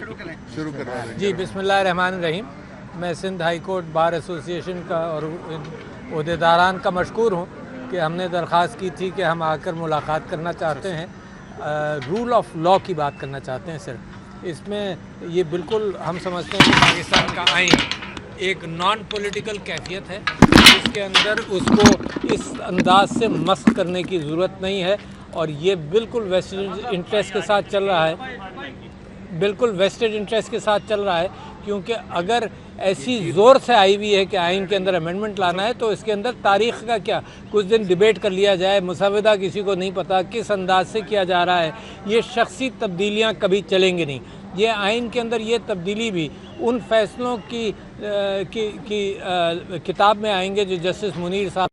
शुरू करवा दें जी। बिस्मिल्लाहिर्रहमानिर्रहीम। मैं Sindh high court bar association का और ओहदेदारान का मशकूर हूँ कि हमने दरख्वास्त की थी कि हम आकर मुलाकात करना चाहते हैं, रूल ऑफ लॉ की बात करना चाहते हैं सिर्फ। इसमें ये बिल्कुल हम समझते हैं कि पाकिस्तान का आइन एक नॉन पॉलिटिकल कैफियत है, इसके अंदर उसको इस अंदाज से मस्क करने की ज़रूरत नहीं है और ये बिल्कुल वेस्टेड इंटरेस्ट के साथ चल रहा है, बिल्कुल वेस्टेड इंटरेस्ट के साथ चल रहा है। क्योंकि अगर ऐसी ज़ोर से आई हुई है कि आइन के अंदर अमेंडमेंट लाना है तो इसके अंदर तारीख़ का क्या, कुछ दिन डिबेट कर लिया जाए, मुसवदा किसी को नहीं पता किस अंदाज से किया जा रहा है, ये शख्सी तब्दीलियाँ कभी चलेंगी नहीं। ये आइन के अंदर ये तब्दीली भी उन फैसलों की किताब में आएंगे जो जस्टिस मुनीर साहब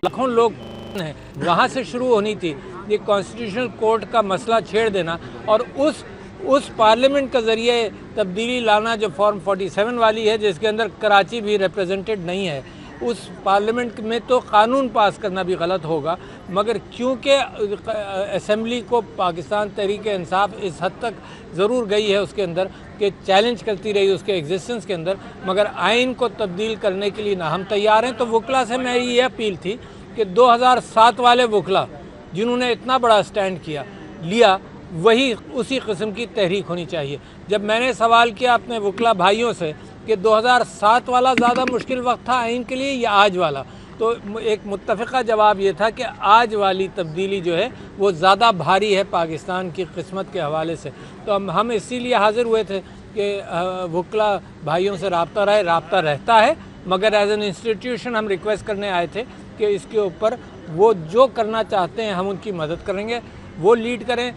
लाखों लोग हैं वहाँ से शुरू होनी थी। ये कॉन्स्टिट्यूशनल कोर्ट का मसला छेड़ देना और उस पार्लियामेंट का ज़रिए तब्दीली लाना जो फॉर्म 47 वाली है, जिसके अंदर कराची भी रिप्रेजेंटेड नहीं है, उस पार्लियामेंट में तो कानून पास करना भी गलत होगा। मगर क्योंकि असेंबली को पाकिस्तान तहरीक इंसाफ इस हद तक ज़रूर गई है उसके अंदर कि चैलेंज करती रही उसके एग्जिस्टेंस के अंदर, मगर आइन को तब्दील करने के लिए ना हम तैयार हैं। तो वकला से मेरी ये अपील थी कि 2007 वाले वकला जिन्होंने इतना बड़ा स्टैंड लिया वही उसी किस्म की तहरीक होनी चाहिए। जब मैंने सवाल किया अपने वकला भाइयों से कि 2007 वाला ज़्यादा मुश्किल वक्त था आइन के लिए या आज वाला, तो एक मुत्तफ़िक़ा जवाब ये था कि आज वाली तब्दीली जो है वो ज़्यादा भारी है पाकिस्तान की किस्मत के हवाले से। तो हम इसीलिए हाज़िर हुए थे कि वकला भाइयों से रब्ता रहता है, मगर एज एन इंस्टीट्यूशन हम रिक्वेस्ट करने आए थे कि इसके ऊपर वो जो करना चाहते हैं हम उनकी मदद करेंगे, वो लीड करें।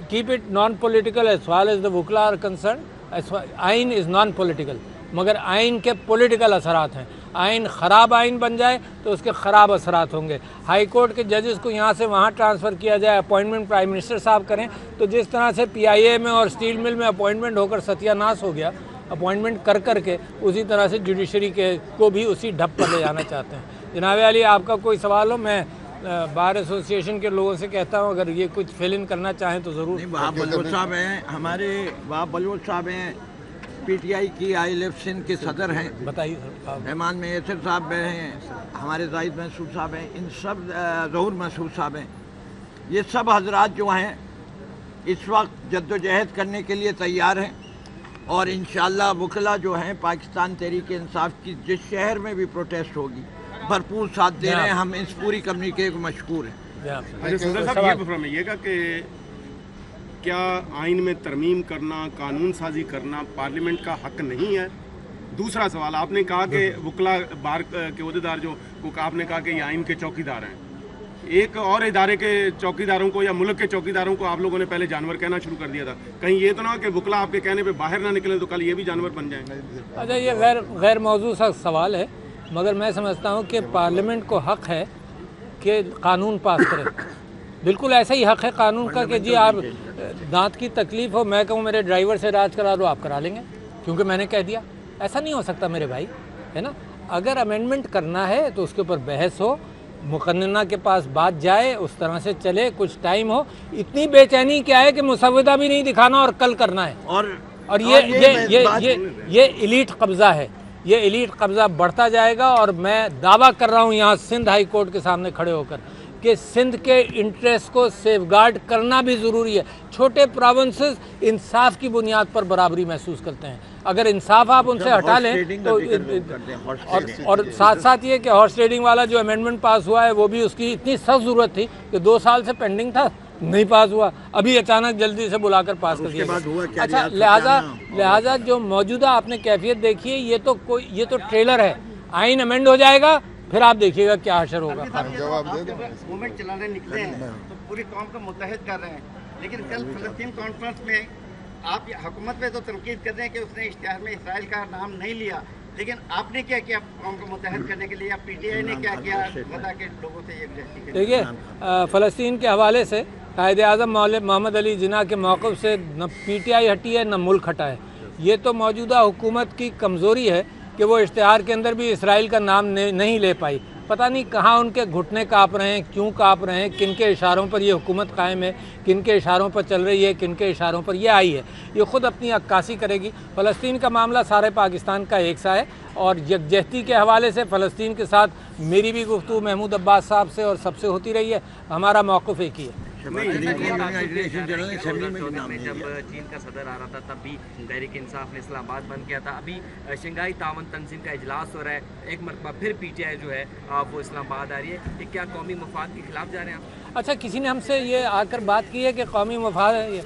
Keep it non political as far as the वकला आर कंसर्न। आइन इज़ नॉन पॉलिटिकल, मगर आइन के पॉलिटिकल असरात हैं। आइन ख़राब आइन बन जाए तो उसके ख़राब असरात होंगे। हाई कोर्ट के जजेस को यहाँ से वहाँ ट्रांसफ़र किया जाए, अपॉइंटमेंट प्राइम मिनिस्टर साहब करें, तो जिस तरह से PIA में और स्टील मिल में अपॉइंटमेंट होकर सत्यानाश हो गया, अपॉइंटमेंट कर के उसी तरह से जुडिशरी के को भी उसी ढप पर ले जाना चाहते हैं। जनाब अली, आपका कोई सवाल हो, मैं बार एसोसिएशन के लोगों से कहता हूँ अगर ये कुछ फिल इन करना चाहें तो ज़रूर। वहाब बलूच साहब हैं, हमारे वहाब बलूच साहब हैं, PTI की ILF सिंध के सदर हैं। बताइए। रहमान मैसर साहब हैं, हमारे जाहिद महसूद साहब हैं, इन सब ज़हूर महसूद साहब हैं, ये सब हजरात जो हैं इस वक्त जद्दोजहद करने के लिए तैयार हैं और इंशाअल्लाह वकला जो हैं पाकिस्तान तहरीक इंसाफ की जिस शहर में भी प्रोटेस्ट होगी भरपूर साथ दे रहे हैं। हम इस पूरी कम्युनिटी को मशकूर हैं। अच्छा सदर साहब, ये फरमाइएगा कि क्या आइन में तरमीम करना, कानून साजी करना पार्लियामेंट का हक नहीं है? दूसरा सवाल, आपने कहा कि वकला बार के ओहदेदार जो आपने कहा कि ये आइन के चौकीदार हैं, एक और इदारे के चौकीदारों को या मुल्क के चौकीदारों को आप लोगों ने पहले जानवर कहना शुरू कर दिया था। कहीं ये तो ना कि वकला आपके कहने पे बाहर ना निकले तो कल ये भी जानवर बन जाएंगे? अच्छा, ये गैर मौजू सा सवाल है, मगर मैं समझता हूँ कि पार्लियामेंट को हक़ है कि कानून पास करे। बिल्कुल ऐसा ही हक़ है कानून का कि जी आप दांत की तकलीफ़ हो, मैं कहूँ मेरे ड्राइवर से इलाज करा लो, आप करा लेंगे क्योंकि मैंने कह दिया। ऐसा नहीं हो सकता मेरे भाई, है ना। अगर अमेंडमेंट करना है तो उसके ऊपर बहस हो, मुकन्ना के पास बात जाए, उस तरह से चले, कुछ टाइम हो। इतनी बेचैनी क्या है कि मुसवदा भी नहीं दिखाना और कल करना है। और ये इलीट कब्ज़ा है, ये इलीट कब्ज़ा बढ़ता जाएगा। और मैं दावा कर रहा हूँ यहाँ सिंध हाई कोर्ट के सामने खड़े होकर कि सिंध के इंटरेस्ट को सेफगार्ड करना भी ज़रूरी है। छोटे प्रोविंसेस इंसाफ की बुनियाद पर बराबरी महसूस करते हैं, अगर इंसाफ आप उनसे हटा लें तो और साथ साथ ये कि हॉर्स ट्रेडिंग वाला जो अमेंडमेंट पास हुआ है वो भी उसकी इतनी सख्त ज़रूरत थी कि 2 साल से पेंडिंग था, नहीं पास हुआ, अभी अचानक जल्दी से बुलाकर पास कर दिया। अच्छा, लिहाजा जो मौजूदा आपने कैफियत देखी है, ये तो ट्रेलर है। आइन अमेंड हो जाएगा, फिर आप देखिएगा क्या असर होगा। जवाब दे दो। मूवमेंट चलाने निकले हैं तो पूरी कौम को मुत्तहिद कर रहे हैं, लेकिन कल फ़लस्तीन कॉन्फ्रेंस में आप हुकूमत पे तो तनकीद कर रहे हैं कि उसने इश्तिहार में इसराइल का नाम नहीं लिया, लेकिन आपने क्या किया कौम को मुत्तहिद करने के लिए, या PTI ने क्या किया गदा के लोगों से ये? देखिए, फ़लस्तीन के हवाले से कायद-ए-आज़म मोहम्मद अली जिन्ना के मौक़िफ़ से न PTI हटी है न मुल्क हटा है। ये तो मौजूदा हुकूमत की कमज़ोरी है कि वो इश्तिहार के अंदर भी इसराइल का नाम नहीं ले पाई। पता नहीं कहाँ उनके घुटने काँप रहे हैं, क्यों काँप रहे हैं, किन के इशारों पर ये हुकूमत कायम है, किन के इशारों पर चल रही है, किन के इशारों पर ये आई है। ये ख़ुद अपनी अक्कासी करेगी। फ़लस्तीन का मामला सारे पाकिस्तान का एक सा है और यकजहती के हवाले से फ़लस्तीन के साथ मेरी भी गुफ्तगू महमूद अब्बास साहब से और सबसे होती रही है। हमारा मौक़िफ़ एक ही है। जब चीन का सदर आ रहा था तब भी तहरीक इंसाफ ने इस्लामाबाद बंद किया था। अभी शंघाई तावन तंजीम का इजलास हो रहा है, एक मरतबा फिर पीटीआई जो है वो इस्लामाबाद आ रही है। ये क्या कौमी मफाद के खिलाफ जा रहे हैं आप? अच्छा, किसी ने हमसे ये आकर बात की है कि कौमी मफाद है,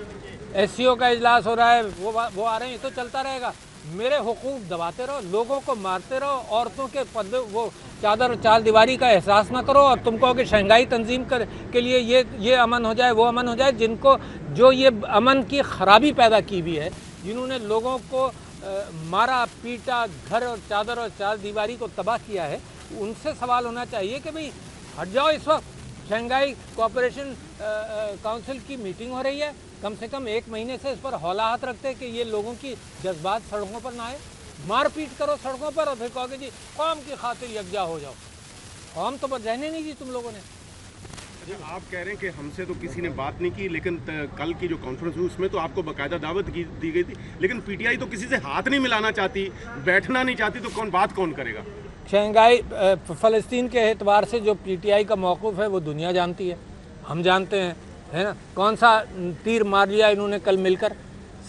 SCO का इजलास हो रहा है, वो आ रहे हैं, ये तो चलता रहेगा। मेरे हुकूक दबाते रहो, लोगों को मारते रहो, औरतों के पर्दे वो चादर और चार दीवारी का एहसास ना करो और तुम कहो कि शंघाई तंजीम के लिए ये अमन हो जाए, वो अमन हो जाए। जिनको जो ये अमन की खराबी पैदा की हुई है, जिन्होंने लोगों को मारा पीटा, घर और चादर और चार दीवारी को तबाह किया है, उनसे सवाल होना चाहिए कि भाई हट जाओ। इस वक्त शंघाई कोऑपरेशन काउंसिल की मीटिंग हो रही है, कम से कम 1 महीने से इस पर हौला हाथ रखते हैं कि ये लोगों की जज्बात सड़कों पर ना आए। मारपीट करो सड़कों पर और फिर कहोगे जी कौम की खातिर यकजा हो जाओ। कौम तो पर रहने नहीं दी तुम लोगों ने। अच्छा, आप कह रहे हैं कि हमसे तो किसी ने बात नहीं की, लेकिन कल की जो कॉन्फ्रेंस हुई उसमें तो आपको बाकायदा दावत दी गई थी, लेकिन पीटीआई तो किसी से हाथ नहीं मिलाना चाहती, बैठना नहीं चाहती, तो बात कौन करेगा? शंघाई फ़लस्तीन के एतबार से जो पीटीआई का मौक़िफ़ है वो दुनिया जानती है, हम जानते हैं, है ना। कौन सा तीर मार लिया इन्होंने कल मिलकर,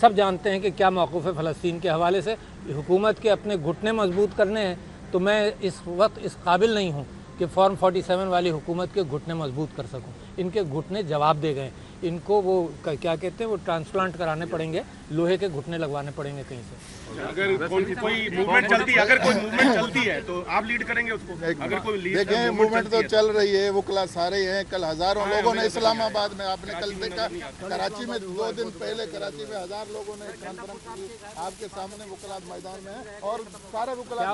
सब जानते हैं कि क्या मौक़िफ़ है फ़लस्तीन के हवाले से। हुकूमत के अपने घुटने मजबूत करने हैं तो मैं इस वक्त इस काबिल नहीं हूँ कि फॉर्म 47 वाली हुकूमत के घुटने मजबूत कर सकूँ। इनके घुटने जवाब दे गए, इनको वो क्या कहते हैं, वो ट्रांसप्लांट कराने पड़ेंगे, लोहे के घुटने लगवाने पड़ेंगे कहीं से। अगर कोई मूवमेंट चलती है तो आप लीड करेंगे उसको? अगर कोई देखें, मूवमेंट तो चल रही है, वो क्लास सारे हैं। कल हजारों लोगों ने इस्लामाबाद में, आपने कल देखा, कराची में 2 दिन पहले कराची में 1000 लोगों ने कॉन्फ्रेंस की, आपके सामने वकलात मैदान में है और सारे वकलात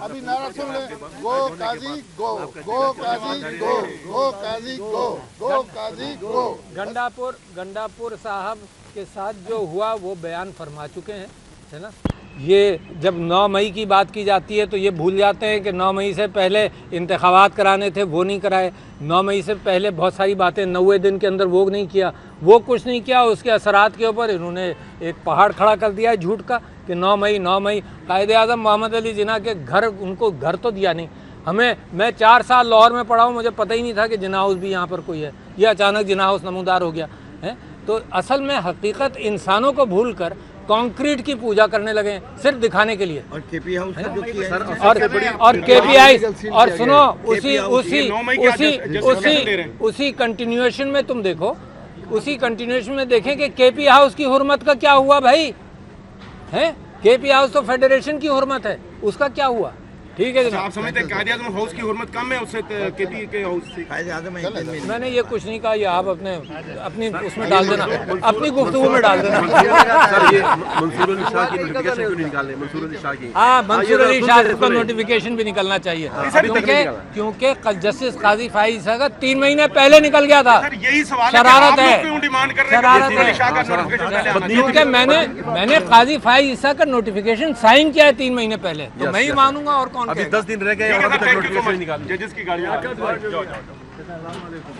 अभी नारा सुन ले, गो काजी गो, गो काजी गो, गो काजी गो, गो काजी गो। गंडापुर साहब के साथ जो हुआ वो बयान फरमा चुके हैं, है ना। ये जब 9 मई की बात की जाती है तो ये भूल जाते हैं कि 9 मई से पहले इंतखाबात कराने थे, वो नहीं कराए। 9 मई से पहले बहुत सारी बातें 90 दिन के अंदर वो नहीं किया, वो कुछ नहीं किया। उसके असरात के ऊपर इन्होंने एक पहाड़ खड़ा कर दिया है झूठ का कि 9 मई कायदे आज़म मोहम्मद अली जिन्ना के घर, उनको घर तो दिया नहीं हमें। मैं 4 साल लाहौर में पढ़ा हूँ, मुझे पता ही नहीं था कि जिन्ना हाउस भी यहाँ पर कोई है, ये अचानक जिन्ना हाउस नमूदार हो गया है। तो असल में हकीकत इंसानों को भूल कर कंक्रीट की पूजा करने लगे हैं सिर्फ दिखाने के लिए। और केपी हाउस का जो किया है, और KPI, और सुनो उसी कंटिन्यूएशन में तुम देखो, उसी कंटिन्यूएशन में देखें कि KP हाउस की हुर्मत का क्या हुआ भाई, है। KP हाउस तो फेडरेशन की हुर्मत है, उसका क्या हुआ? ठीक है आप समझते हैं कायदे आज़म हाउस की हुर्मत कम है उससे केपी के हाउस से? कायदे आज़म है। मैंने ये कुछ नहीं कहा, ये आप अपनी उसमें डाल देना, अपनी गुफ्तगू में डाल देना। मंसूर अली शाह की नोटिफिकेशन क्यों नहीं निकालने? मंसूर अली शाह की, हाँ, मंसूर अली शाह का नोटिफिकेशन भी निकलना चाहिए, क्योंकि जस्टिस काजी फाइज ईसा का 3 महीने पहले निकल गया था। यही सवाल शरारत है, शरारत है, क्योंकि मैंने काजी फाइज ईसा का नोटिफिकेशन साइन किया है 3 महीने पहले, तो मैं ही मानूंगा और कौन? अभी 10 दिन रह गए और अभी तक नोटिफिकेशन निकाल। जजेस की गाड़ी